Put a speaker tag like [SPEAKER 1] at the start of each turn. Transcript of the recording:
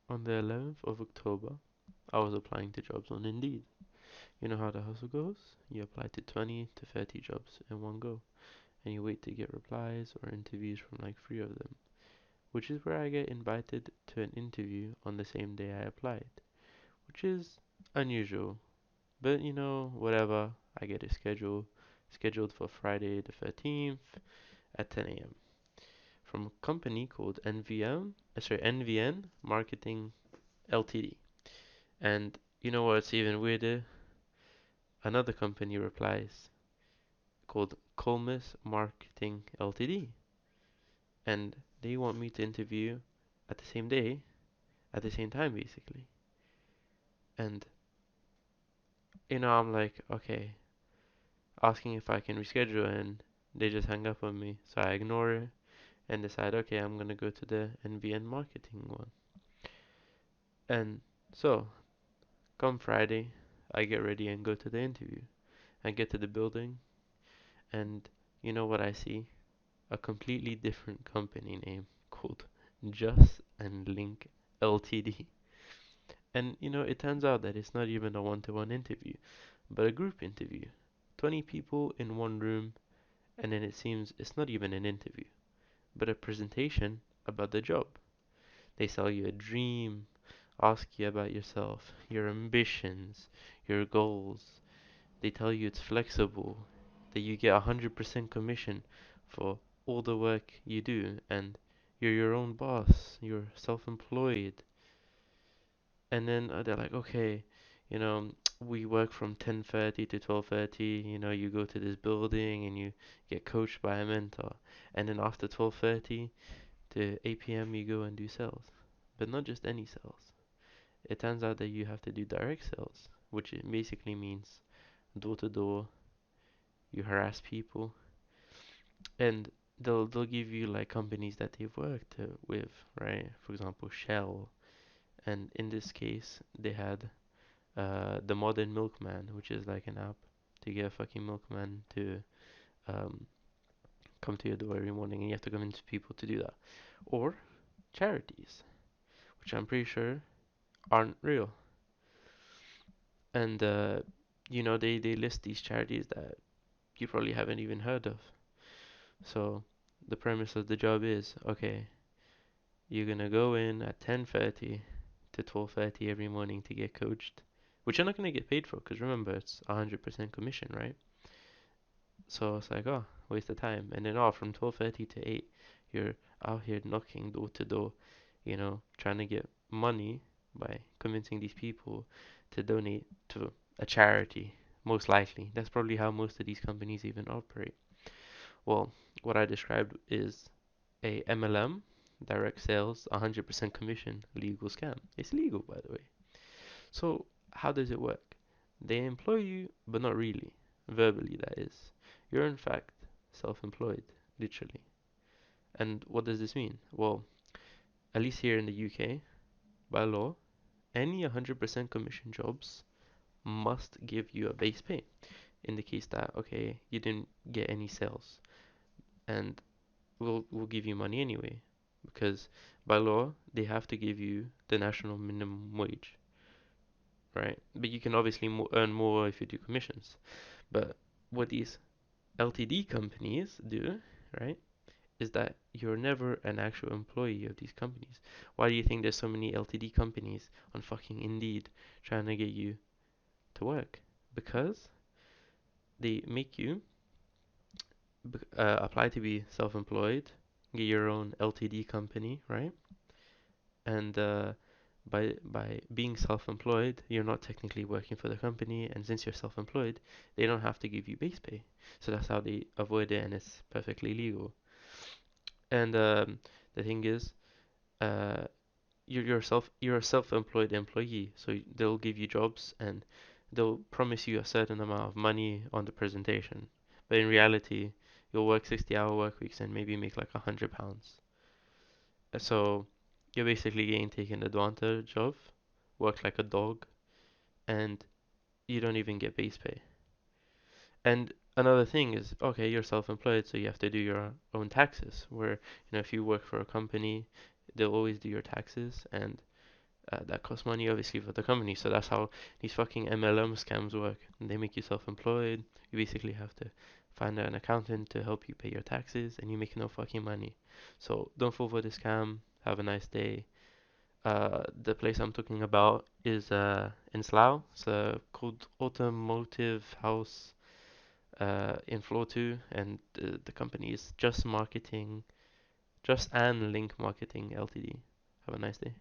[SPEAKER 1] On the 11th of October, I was applying to jobs on Indeed. You know how the hustle goes? You apply to 20 to 30 jobs in one go, and you wait to get replies or interviews from like three of them, which is where I get invited to an interview on the same day I applied, which is unusual. But whatever, I get a scheduled for Friday the 13th at 10 a.m. from a company called NVN Marketing Ltd. And you know what's even weirder? Another company replies called Colmus Marketing Ltd. And they want me to interview at the same day, at the same time, basically. And I'm like, okay, asking if I can reschedule, and they just hang up on me. So I ignore it and decide, okay, I'm gonna go to the NVN marketing one. And so, come Friday, I get ready and go to the interview. I get to the building, and you know what I see? A completely different company name called Just and Link Ltd. And it turns out that it's not even a one-to-one interview, but a group interview. 20 people in one room, and then it seems it's not even an interview, but a presentation about the job. They sell you a dream, ask you about yourself, your ambitions, your goals. They tell you it's flexible, that you get 100% commission for all the work you do, and you're your own boss, you're self-employed. And then they're like, okay, you know, we work from 10:30 to 12:30. You go to this building and you get coached by a mentor. And then after 12:30 to 8 p.m. you go and do sales. But not just any sales. It turns out that you have to do direct sales, which it basically means door to door. You harass people, and they'll give you like companies that they've worked with, right? For example, Shell. And in this case, they had the Modern Milkman, which is like an app to get a fucking milkman to um, come to your door every morning, and you have to convince people to do that. Or charities, which I'm pretty sure aren't real. And they list these charities that you probably haven't even heard of. So the premise of the job is, okay, you're gonna go in at 10:30 to 12:30 every morning to get coached, which you're not gonna get paid for, because remember it's 100% commission, right? So it's like, oh, waste of time. And then, from 12:30 to 8, you're out here knocking door to door, trying to get money by convincing these people to donate to a charity. Most likely. That's probably how most of these companies even operate. Well, what I described is a MLM, direct sales, 100% commission, legal scam. It's legal, by the way. So, how does it work? They employ you, but not really. Verbally, that is. You're in fact self-employed, literally. And what does this mean? Well, at least here in the UK, by law, any 100% commission jobs must give you a base pay. In the case that, okay, you didn't get any sales, and we'll give you money anyway, because by law they have to give you the national minimum wage, right? But you can obviously earn more if you do commissions. But what these LTD companies do, right, is that you're never an actual employee of these companies. Why do you think there's so many LTD companies on fucking Indeed trying to get you to work? Because they make you apply to be self-employed, get your own LTD company, right? And by being self-employed, you're not technically working for the company, and since you're self-employed, they don't have to give you base pay. So that's how they avoid it, and it's perfectly legal. And the thing is, uh, you're a self-employed employee, so they'll give you jobs and they'll promise you a certain amount of money on the presentation. But in reality, you'll work 60-hour work weeks and maybe make like £100. So you're basically getting taken advantage of, work like a dog, and you don't even get base pay. And another thing is, okay, you're self-employed, so you have to do your own taxes. Where, if you work for a company, they'll always do your taxes, and that costs money obviously for the company. So that's how these fucking MLM scams work. And they make you self-employed. You basically have to find an accountant to help you pay your taxes, and you make no fucking money. So don't fall for the scam. Have a nice day. The place I'm talking about is in Slough. It's called Automotive House in Floor 2, and the company is Just Marketing, Just and Link Marketing Ltd. Have a nice day.